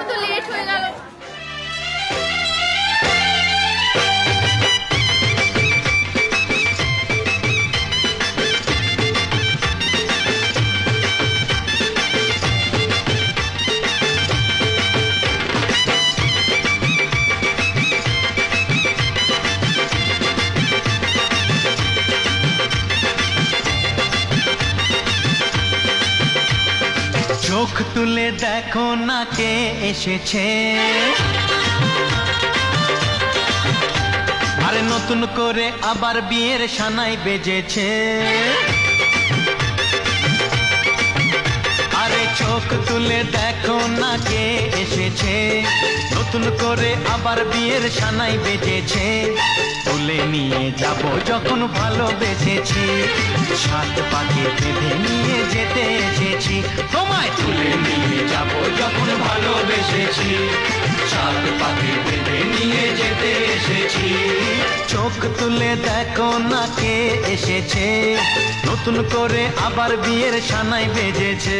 তো লেট হয়ে গেল। চোখ তুলে দেখো না কে এসেছে, আরে নতুন করে আবার বিয়ের সানাই বেজেছে। আরে চোখ তুলে দেখো না কে এসেছে, নতুন করে আবার বিয়ের সানাই বেজেছে। তুলে নিয়ে যাব যখন ভালোবেসেছি, সাত পাকে বেঁধে নিয়ে যেতে এসেছি। তোমায় তুলে নিয়ে যাব যখন ভালোবেসেছি, সাত পাকে বেঁধে নিয়ে যেতে এসেছি। চোখ তুলে দেখো না কে এসেছে, নতুন করে আবার বিয়ের সানাই বেজেছে।